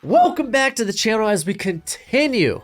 Welcome back to the channel as we continue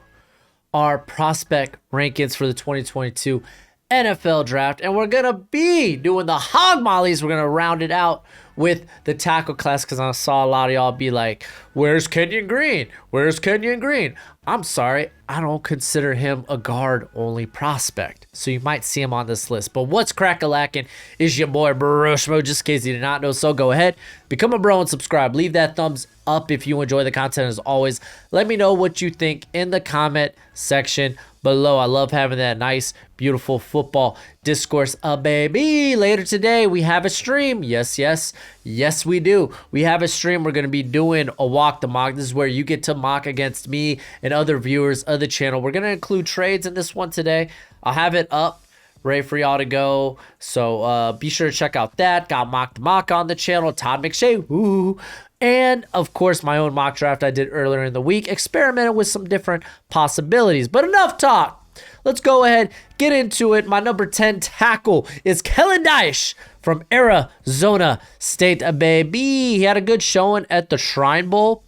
our prospect rankings for the 2022 NFL draft. And we're going to be doing the hog mollies. We're going to round it out with the tackle class because I saw a lot of y'all be like, where's Kenyon Green? Where's Kenyon Green? I'm sorry, I don't consider him a guard-only prospect. So you might see him on this list. But what's crack-a-lackin' is your boy Broshmo, just in case you did not know. So go ahead, become a bro and subscribe. Leave that thumbs up if you enjoy the content as always. Let me know what you think in the comment section below. I love having that nice, beautiful football discourse. Baby, later today we have a stream. Yes, we do. We have a stream. We're going to be doing a walk the mock. This is where you get to mock against me and other viewers of the channel. We're going to include trades in this one today. I'll have it up ready for y'all to go. So be sure to check out that. Got Mock the Mock on the channel. Todd McShay. Woo. And, of course, my own mock draft I did earlier in the week. Experimented with some different possibilities. But enough talk. Let's go ahead, get into it. My number 10 tackle is Kellen Dyche from Arizona State, baby. He had a good showing at the Shrine Bowl.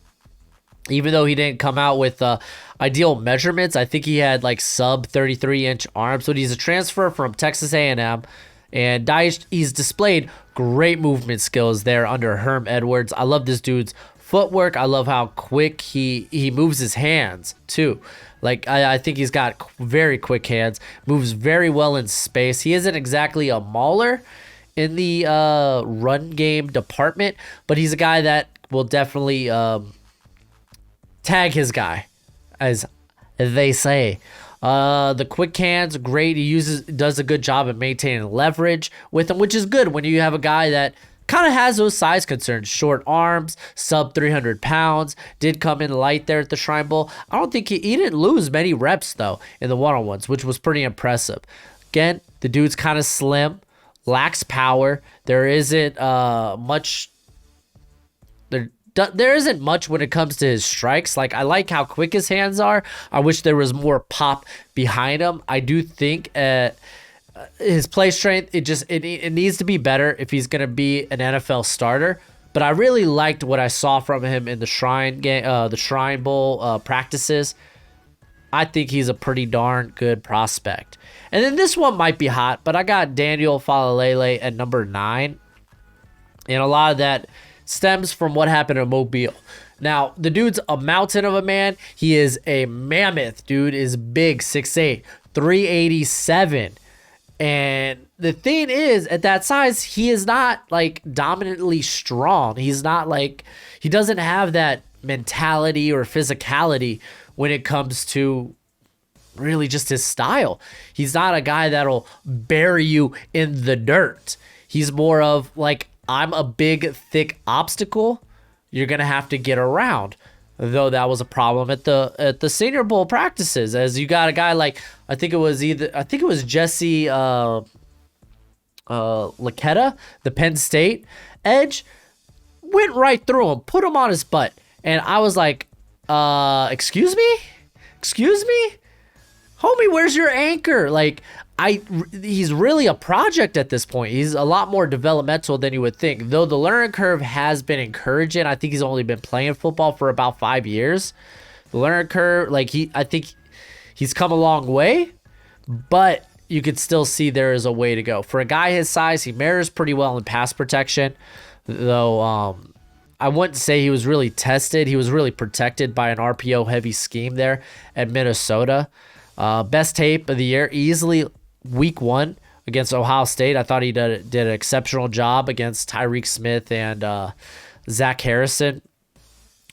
Even though he didn't come out with ideal measurements, I think he had like sub 33-inch arms. But he's a transfer from Texas A&M. And Dyche, he's displayed great movement skills there under Herm Edwards. I love this dude's footwork. I love how quick he moves his hands too. Like I think he's got very quick hands, moves very well in space. He isn't exactly a mauler in the run game department, but he's a guy that will definitely tag his guy, as they say. The quick hands, great. He does a good job at maintaining leverage with him, which is good when you have a guy that kind of has those size concerns. Short arms, sub 300 pounds, did come in light there at the Shrine Bowl. I don't think he didn't lose many reps, though, in the one-on-ones, which was pretty impressive. Again, the dude's kind of slim, lacks power. There isn't much... There isn't much when it comes to his strikes. Like, I like how quick his hands are. I wish there was more pop behind him. I do think his play strength, it needs to be better if he's going to be an NFL starter. But I really liked what I saw from him in the Shrine Bowl practices. I think he's a pretty darn good prospect. And then this one might be hot, but I got Daniel Faalele at number 9. And a lot of that stems from what happened in Mobile. Now, the dude's a mountain of a man. He is a mammoth. Dude is big, 6'8", 387. And the thing is, at that size, he is not, like, dominantly strong. He's not, like, he doesn't have that mentality or physicality when it comes to really just his style. He's not a guy that'll bury you in the dirt. He's more of, like, I'm a big, thick obstacle. You're going to have to get around. Though that was a problem at the Senior Bowl practices, as you got a guy like, I think it was Jesse Laquetta, the Penn State edge, went right through him, put him on his butt. And I was like, excuse me? Homie, where's your anchor? Like, he's really a project at this point. He's a lot more developmental than you would think. Though the learning curve has been encouraging. I think he's only been playing football for about 5 years. The learning curve, I think he's come a long way, but you could still see there is a way to go. For a guy his size, he mirrors pretty well in pass protection. Though I wouldn't say he was really tested. He was really protected by an RPO-heavy scheme there at Minnesota. Best tape of the year, easily week 1 against Ohio State. I thought he did an exceptional job against Tyreek Smith and Zach Harrison.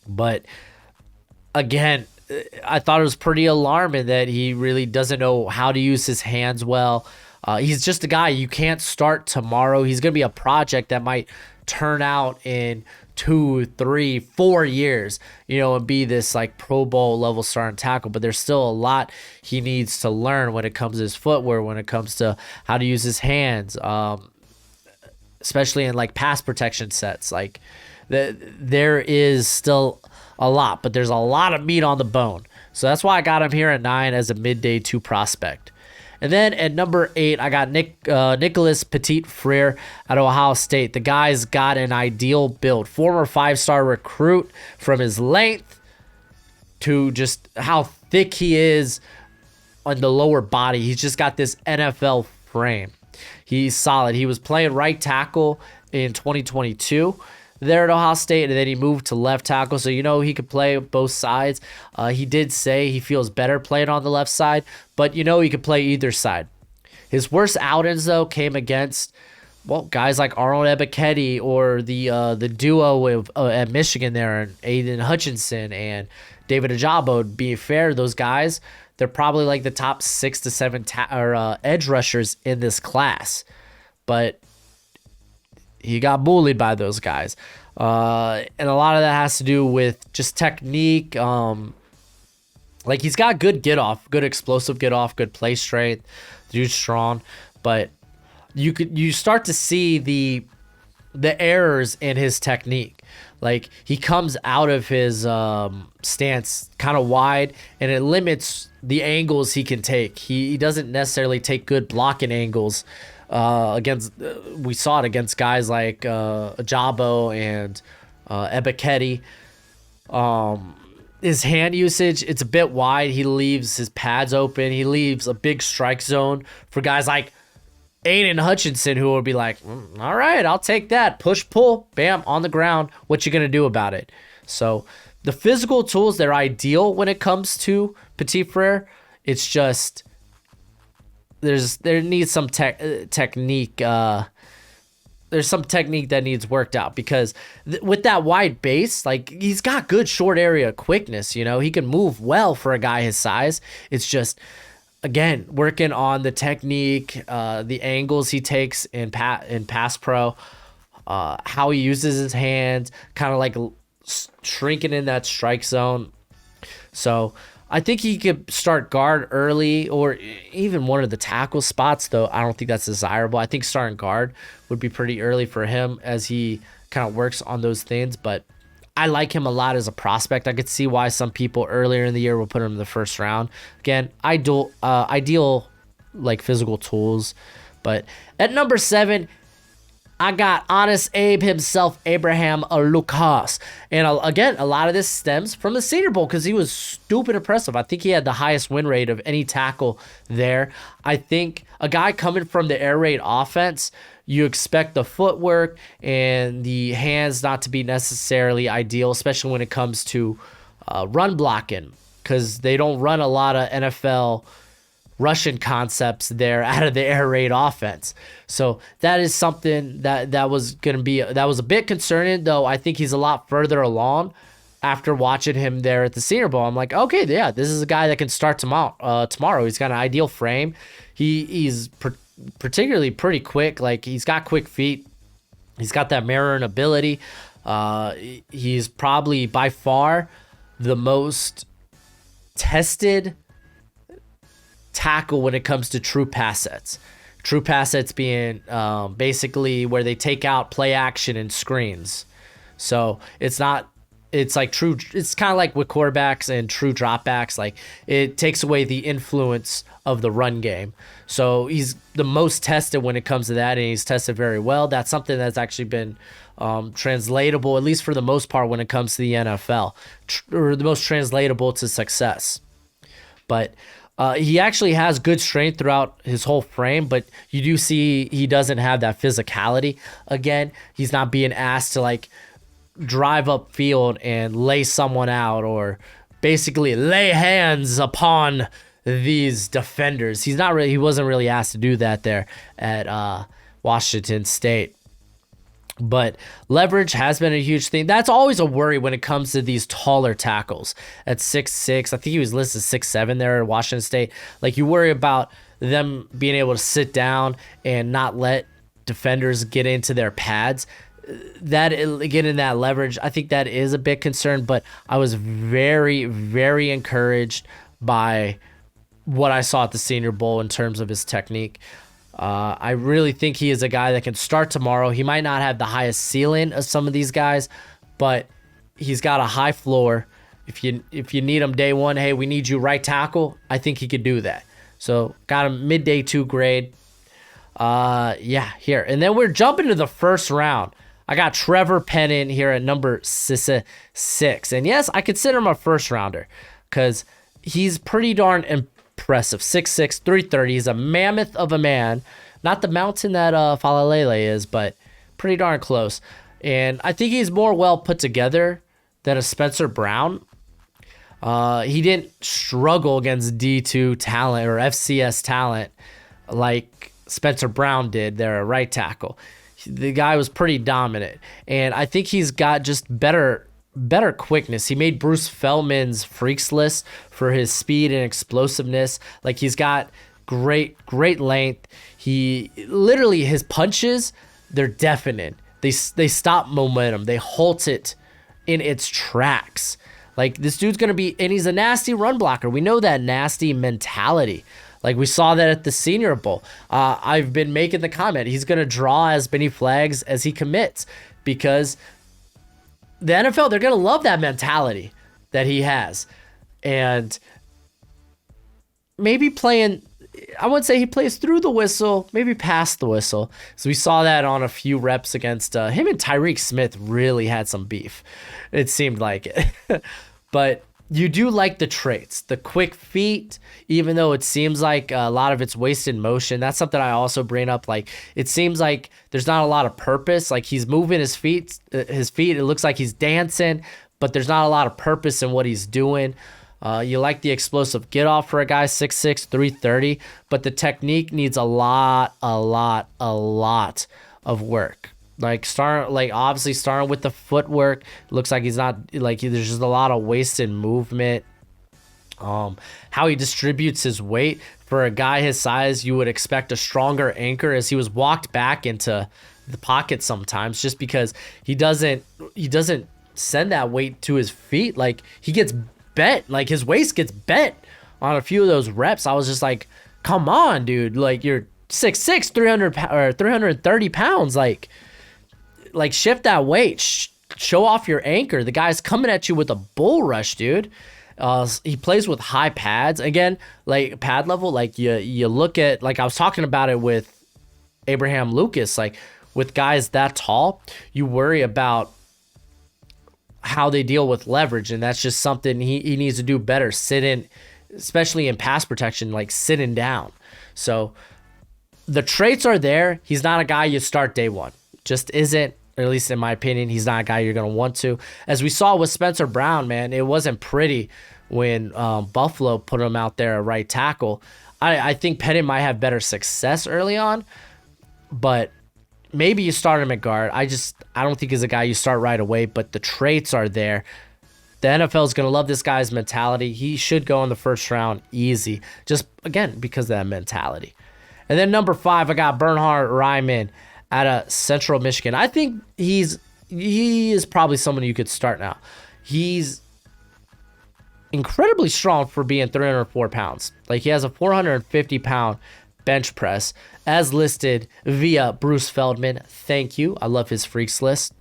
But again, I thought it was pretty alarming that he really doesn't know how to use his hands well. He's just a guy you can't start tomorrow. He's going to be a project that might turn out in 2, 3, 4 years, and be this like Pro Bowl level starting tackle. But there's still a lot he needs to learn when it comes to his footwear, when it comes to how to use his hands, especially in like pass protection sets. Like there is still a lot, but there's a lot of meat on the bone. So that's why I got him here at 9 as a midday 2 prospect. And then at number 8, I got Nicholas Petit-Frere at Ohio State. The guy's got an ideal build. Former 5-star recruit from his length, to just how thick he is on the lower body. He's just got this NFL frame. He's solid. He was playing right tackle in 2022 there at Ohio State, and then he moved to left tackle, so he could play both sides. He did say he feels better playing on the left side, but he could play either side. His worst outings, though, came against guys like Arnold Ebiketie or the duo at Michigan there, and Aiden Hutchinson and David Ojabo. Being fair, those guys, they're probably like the top 6 to 7 edge rushers in this class. But he got bullied by those guys. And a lot of that has to do with just technique. Like, he's got good get-off, good explosive get-off, good play strength. Dude's strong. But you start to see the errors in his technique. Like, he comes out of his stance kind of wide, and it limits the angles he can take. He doesn't necessarily take good blocking angles against. We saw it against guys like Ojabo and Ebiketie. His hand usage, it's a bit wide. He leaves his pads open. He leaves a big strike zone for guys like Aiden Hutchinson, who will be like, all right, I'll take that. Push, pull, bam, on the ground. What you going to do about it? So the physical tools, they're ideal when it comes to Petit-Frere. It's just there needs some technique. There's some technique that needs worked out because with that wide base, like, he's got good short area quickness. He can move well for a guy his size. It's just, again, working on the technique, the angles he takes in pass pro, how he uses his hands, kind of like shrinking in that strike zone. So I think he could start guard early or even one of the tackle spots, though I don't think that's desirable. I think starting guard would be pretty early for him as he kind of works on those things, but I like him a lot as a prospect. I could see why some people earlier in the year will put him in the first round. Again, ideal like physical tools. But at number 7, I got Honest Abe himself, Abraham Lucas. And again, a lot of this stems from the Senior Bowl because he was stupid impressive. I think he had the highest win rate of any tackle there. I think a guy coming from the air raid offense, you expect the footwork and the hands not to be necessarily ideal, especially when it comes to run blocking, because they don't run a lot of NFL Russian concepts there out of the air raid offense. So that is something that was a bit concerning, though. I think he's a lot further along after watching him there at the Senior Bowl. I'm like, okay, yeah, this is a guy that can start tomorrow. He's got an ideal frame. He's particularly pretty quick. Like, he's got quick feet. He's got that mirroring ability. He's probably by far the most tested tackle when it comes to true pass sets. True pass sets being basically where they take out play action and screens. So it's kind of like with quarterbacks and true dropbacks. Like, it takes away the influence of the run game. So he's the most tested when it comes to that, and he's tested very well. That's something that's actually been translatable, at least for the most part, when it comes to the NFL, or the most translatable to success. But he actually has good strength throughout his whole frame, but you do see he doesn't have that physicality. Again, he's not being asked to like drive up field and lay someone out or basically lay hands upon these defenders. He wasn't really asked to do that there at Washington State. But leverage has been a huge thing. That's always a worry when it comes to these taller tackles. At 6'6", I think he was listed 6'7" there at Washington State. Like, you worry about them being able to sit down and not let defenders get into their pads. Getting that leverage, I think that is a big concern. But I was very, very encouraged by what I saw at the Senior Bowl in terms of his technique. I really think he is a guy that can start tomorrow. He might not have the highest ceiling of some of these guys, but he's got a high floor. If you need him day one, hey, we need you right tackle, I think he could do that. So got him mid-day 2 grade. Here. And then we're jumping to the first round. I got Trevor Penning here at number 6. And yes, I consider him a first rounder because he's pretty darn impressive. 6'6", 330. He's a mammoth of a man. Not the mountain that Faalele is, but pretty darn close. And I think he's more well put together than a Spencer Brown. He didn't struggle against D2 talent or FCS talent like Spencer Brown did there at right tackle. The guy was pretty dominant, and I think he's got just better quickness. He made Bruce Feldman's freaks list for his speed and explosiveness. Like, he's got great length. He literally, his punches, they're deafening. They stop momentum. They halt it in its tracks. Like, this dude's going to be, and he's a nasty run blocker. We know that nasty mentality. Like, we saw that at the Senior Bowl. I've been making the comment, he's going to draw as many flags as he commits because the NFL, they're going to love that mentality that he has. And maybe playing, I wouldn't say he plays through the whistle, maybe past the whistle. So we saw that on a few reps against him, and Tyreek Smith really had some beef. It seemed like it. But you do like the traits, the quick feet, even though it seems like a lot of it's wasted motion. That's something I also bring up. Like, it seems like there's not a lot of purpose. Like, he's moving his feet. It looks like he's dancing, but there's not a lot of purpose in what he's doing. You like the explosive get off for a guy 6'6", 330, but the technique needs a lot of work. Obviously starting with the footwork, looks like he's not, like, there's just a lot of wasted movement. How he distributes his weight for a guy his size, you would expect a stronger anchor, as he was walked back into the pocket sometimes, just because he doesn't send that weight to his feet. Like, he gets bent, like his waist gets bent on a few of those reps. I was just like, come on, dude, like, you're 6'6", 330 pounds, like shift that weight, show off your anchor. The guy's coming at you with a bull rush, dude. He plays with high pads. Again, like, pad level, like, you look at, like, I was talking about it with Abraham Lucas, like, with guys that tall, you worry about how they deal with leverage, and that's just something he needs to do better, especially in pass protection, like sitting down. So the traits are there. He's not a guy you start day one. Just isn't. Or at least in my opinion, he's not a guy you're going to want to. As we saw with Spencer Brown, man, it wasn't pretty when Buffalo put him out there at right tackle. I think Penning might have better success early on, but maybe you start him at guard. I don't think he's a guy you start right away, but the traits are there. The NFL is going to love this guy's mentality. He should go in the first round easy, just, again, because of that mentality. And then number 5, I got Berhard Ralmann out of Central Michigan. I think he is probably someone you could start now. He's incredibly strong for being 304 pounds. Like, he has a 450-pound bench press as listed via Bruce Feldman. Thank you. I love his freaks list.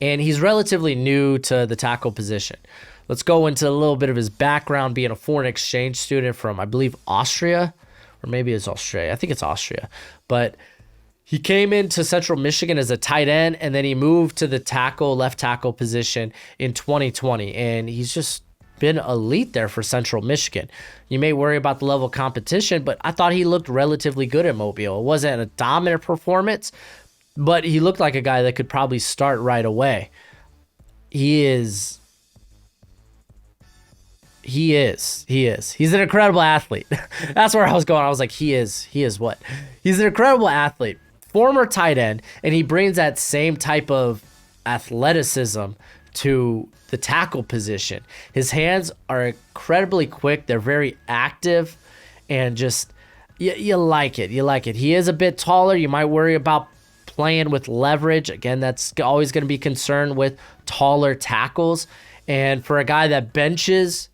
And he's relatively new to the tackle position. Let's go into a little bit of his background, being a foreign exchange student from, I believe, Austria, or maybe it's Australia. I think it's Austria. But he came into Central Michigan as a tight end, and then he moved to the left tackle position in 2020, and he's just been elite there for Central Michigan. You may worry about the level of competition, but I thought he looked relatively good at Mobile. It wasn't a dominant performance, but he looked like a guy that could probably start right away. He is. He's an incredible athlete. That's where I was going. I was like, he is what? He's an incredible athlete. Former tight end, and he brings that same type of athleticism to the tackle position. His hands are incredibly quick. They're very active, and just, you like it. You like it. He is a bit taller. You might worry about playing with leverage. Again, that's always going to be concerned with taller tackles. And for a guy that benches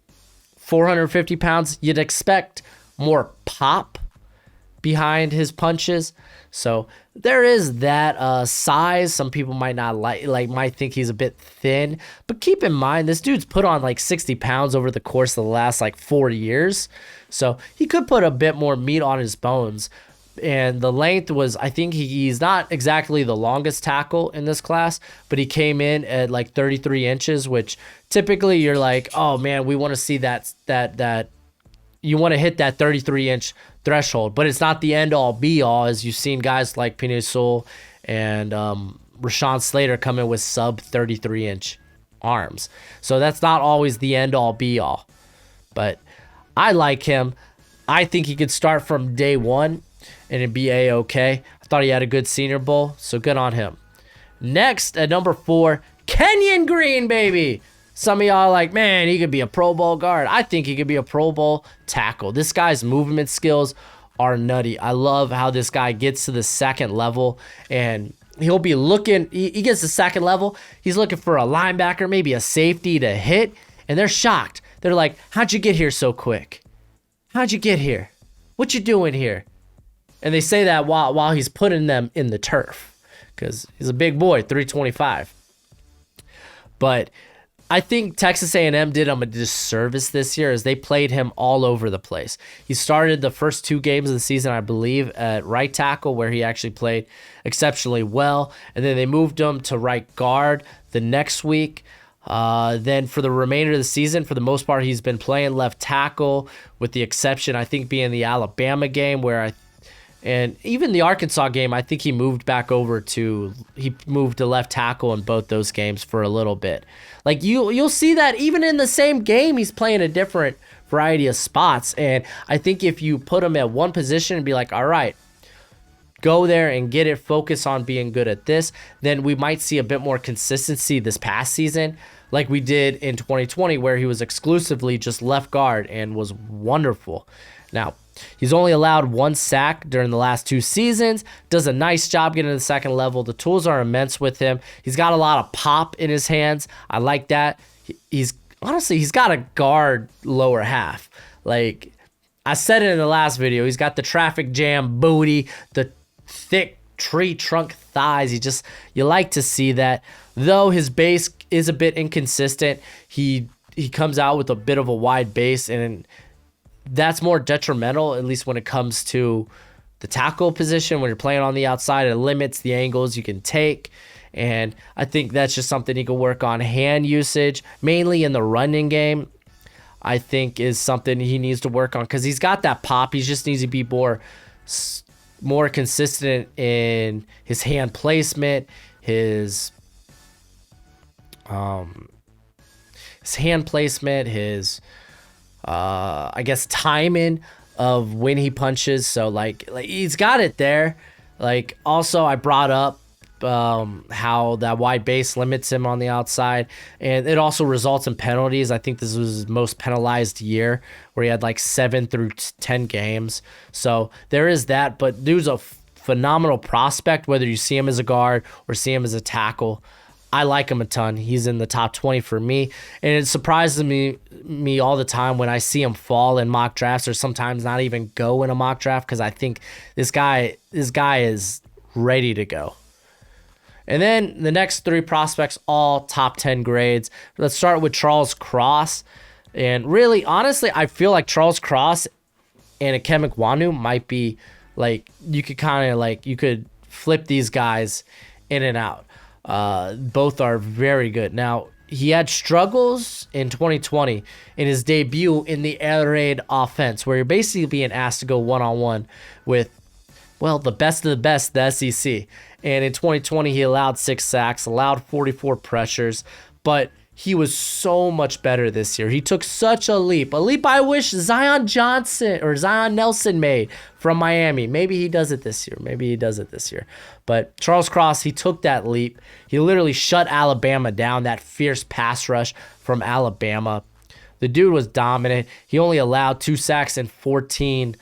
450 pounds, you'd expect more pop behind his punches. So there is that size. Some people might not might think he's a bit thin, but keep in mind, this dude's put on like 60 pounds over the course of the last 4 years. So he could put a bit more meat on his bones, And the length was, I think he's not exactly the longest tackle in this class, but he came in at like 33 inches, which typically you're like, oh man, we want to see that you want to hit that 33-inch threshold, but it's not the end-all be-all, as you've seen guys like Pinay and Rashawn Slater come in with sub 33-inch arms. So that's not always the end-all be-all. But I like him. I think he could start from day one and it'd be A-okay. I thought he had a good Senior Bowl, so good on him. Next, at number 4, Kenyon Green, baby. Some of y'all are like, man, he could be a Pro Bowl guard. I think he could be a Pro Bowl tackle. This guy's movement skills are nutty. I love how this guy gets to the second level, and he'll be looking. He gets to second level. He's looking for a linebacker, maybe a safety to hit, and they're shocked. They're like, how'd you get here so quick? How'd you get here? What you doing here? And they say that while he's putting them in the turf, because he's a big boy, 325. But I think Texas A&M did him a disservice this year as they played him all over the place. He started the first 2 games of the season, I believe, at right tackle, where he actually played exceptionally well. And then they moved him to right guard the next week. Then for the remainder of the season, for the most part, he's been playing left tackle, with the exception, I think, being the Alabama game, and even the Arkansas game, I think he moved to left tackle in both those games for a little bit. Like you'll see that even in the same game, he's playing a different variety of spots. And I think if you put him at one position and be like, all right, go there and get it, focus on being good at this, then we might see a bit more consistency this past season, like we did in 2020, where he was exclusively just left guard and was wonderful. Now, he's only allowed 1 sack during the last 2 seasons, does a nice job getting to the second level. The tools are immense with him. He's got a lot of pop in his hands. I like that. He's got a guard lower half. Like I said it in the last video, he's got the traffic jam booty, the thick tree trunk thighs. You like to see that. Though his base is a bit inconsistent, he comes out with a bit of a wide base, and that's more detrimental, at least when it comes to the tackle position. When you're playing on the outside, it limits the angles you can take. And I think that's just something he can work on. Hand usage, mainly in the running game, I think is something he needs to work on, because he's got that pop. He just needs to be more consistent in his hand placement, his I guess timing of when he punches. So like he's got it there. Like also I brought up how that wide base limits him on the outside, and it also results in penalties. I think this was his most penalized year, where he had like 7 through 10 games. So there is that, but dude's a phenomenal prospect, whether you see him as a guard or see him as a tackle. I like him a ton. He's in the top 20 for me, and it surprises me all the time when I see him fall in mock drafts, or sometimes not even go in a mock draft, because I think this guy is ready to go. And then the next 3 prospects, all top 10 grades. Let's start with Charles Cross. And really, honestly, I feel like Charles Cross and Ikem Ekwonu might be like, you could flip these guys in and out. Both are very good. Now, he had struggles in 2020 in his debut in the air raid offense, where you're basically being asked to go one-on-one with, well, the best of the best, the SEC. And in 2020, he allowed 6 sacks, allowed 44 pressures, but he was so much better this year. He took such a leap I wish Zion Nelson made from Miami. Maybe he does it this year. But Charles Cross, he took that leap. He literally shut Alabama down, that fierce pass rush from Alabama. The dude was dominant. He only allowed 2 sacks and 14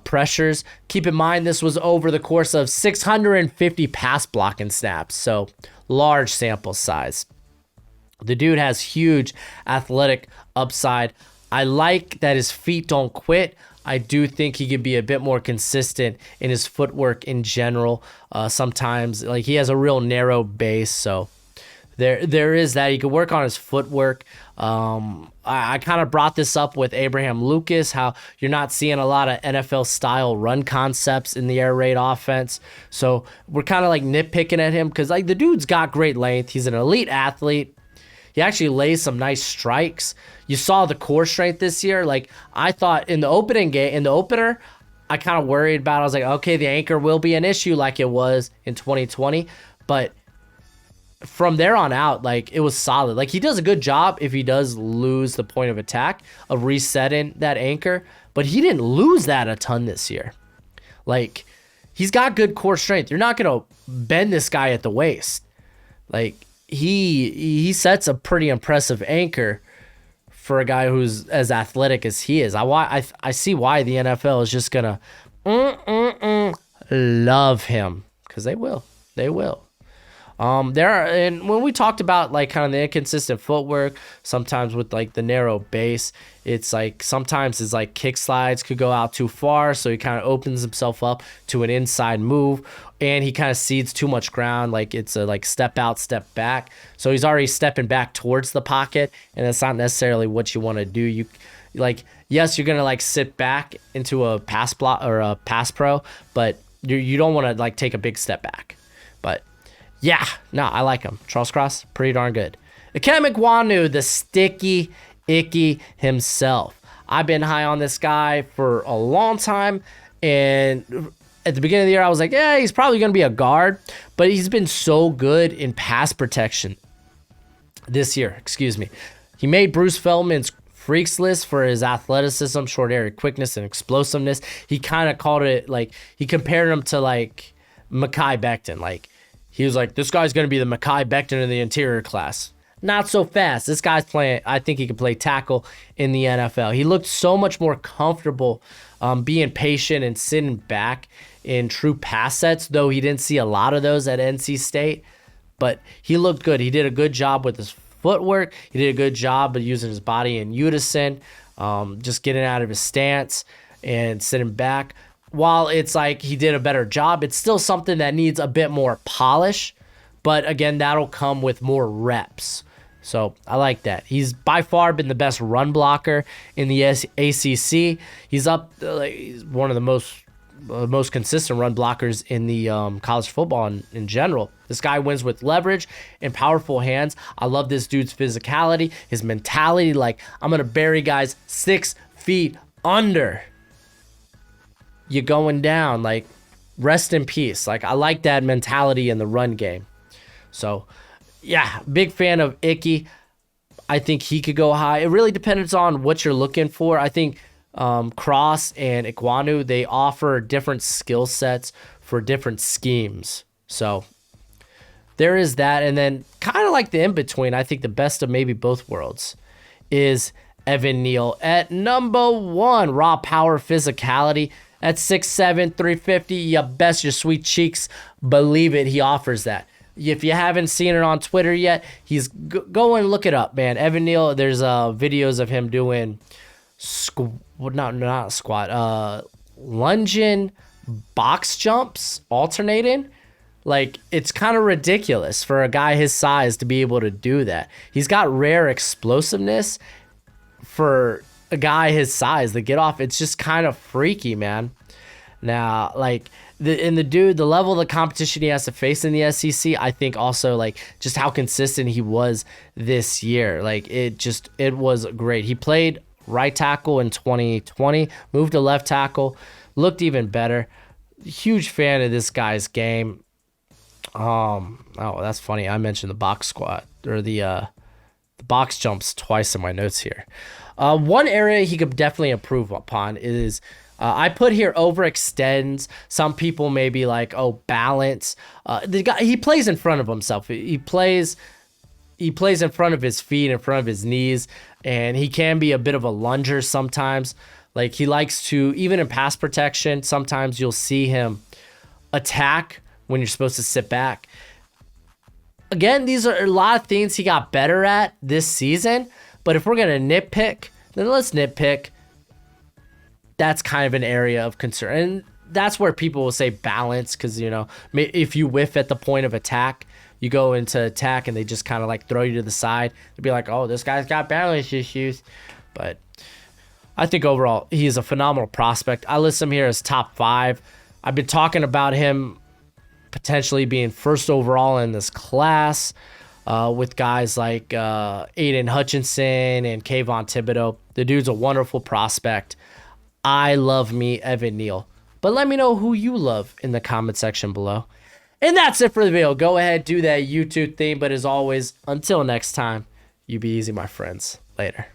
pressures. Keep in mind, this was over the course of 650 pass blocking snaps, so large sample size. The dude has huge athletic upside. I like that his feet don't quit. I do think he could be a bit more consistent in his footwork in general. Sometimes, like, he has a real narrow base, so There is that. He could work on his footwork. I kind of brought this up with Abraham Lucas, how you're not seeing a lot of NFL style run concepts in the air raid offense. So we're kind of like nitpicking at him because like the dude's got great length. He's an elite athlete. He actually lays some nice strikes. You saw the core strength this year. Like I thought in the opener, I kind of worried about. I was like, okay, the anchor will be an issue like it was in 2020, but from there on out, like it was solid. Like he does a good job if he does lose the point of attack of resetting that anchor, but he didn't lose that a ton this year. Like he's got good core strength. You're not gonna bend this guy at the waist. Like he sets a pretty impressive anchor for a guy who's as athletic as he is. I see why the NFL is just gonna love him because they will. And when we talked about like kind of the inconsistent footwork, sometimes with like the narrow base, it's like sometimes his like kick slides could go out too far, so he kind of opens himself up to an inside move, and he kind of cedes too much ground, like it's a like step out, step back. So he's already stepping back towards the pocket, and that's not necessarily what you want to do. You like yes, you're gonna like sit back into a pass block or a pass pro, but you don't want to like take a big step back, but. Yeah, no, I like him. Charles Cross, pretty darn good. Ikem Ekwonu, the sticky icky himself. I've been high on this guy for a long time, and at the beginning of the year, I was like, yeah, he's probably going to be a guard, but he's been so good in pass protection this year. He made Bruce Feldman's freaks list for his athleticism, short area quickness, and explosiveness. He kind of called it like, he compared him to like Mekhi Becton, like, he was like, this guy's going to be the Mekhi Becton in the interior class. Not so fast. This guy's playing, I think he could play tackle in the NFL. He looked so much more comfortable being patient and sitting back in true pass sets, though he didn't see a lot of those at NC State. But he looked good. He did a good job with his footwork. He did a good job of using his body in unison, just getting out of his stance and sitting back. While it's like he did a better job, it's still something that needs a bit more polish. But again, that'll come with more reps. So I like that. He's by far been the best run blocker in the ACC. He's he's one of the most consistent run blockers in the college football in general. This guy wins with leverage and powerful hands. I love this dude's physicality, his mentality. Like, I'm going to bury guys 6 feet under. You're going down, like, rest in peace. Like, I like that mentality in the run game. So, yeah, big fan of Icky. I think he could go high. It really depends on what you're looking for. I think Cross and Ekwonu, they offer different skill sets for different schemes. So, there is that. And then, kind of like the in-between, I think the best of maybe both worlds is Evan Neal at number 1. Raw power, physicality. At 6'7", 350, you best your sweet cheeks believe it. He offers that. If you haven't seen it on Twitter yet, go and look it up, man. Evan Neal, there's videos of him doing lunging box jumps, alternating. Like, it's kind of ridiculous for a guy his size to be able to do that. He's got rare explosiveness for a guy his size. The get off, it's just kind of freaky, man. Now, like, the level of the competition he has to face in the SEC, I think also, like, just how consistent he was this year. Like, it was great. He played right tackle in 2020, moved to left tackle, looked even better. Huge fan of this guy's game. Oh, that's funny. I mentioned the box squat or the box jumps twice in my notes here. One area he could definitely improve upon is I put here overextends. Some people may be like, oh, balance. The guy, he plays in front of himself. He plays in front of his feet, in front of his knees, and he can be a bit of a lunger sometimes. Like, he likes to, even in pass protection, sometimes you'll see him attack when you're supposed to sit back. Again, these are a lot of things he got better at this season, but if we're going to nitpick, then let's nitpick. That's kind of an area of concern. And that's where people will say balance because, you know, if you whiff at the point of attack, you go into attack and they just kind of like throw you to the side. They'd be like, oh, this guy's got balance issues. But I think overall, he is a phenomenal prospect. I list him here as top 5. I've been talking about him potentially being first overall in this class with guys like Aiden Hutchinson and Kayvon Thibodeau. The dude's a wonderful prospect. I love me Evan Neal. But let me know who you love in the comment section below. And that's it for the video. Go ahead, do that YouTube thing. But as always, until next time, you be easy, my friends. Later.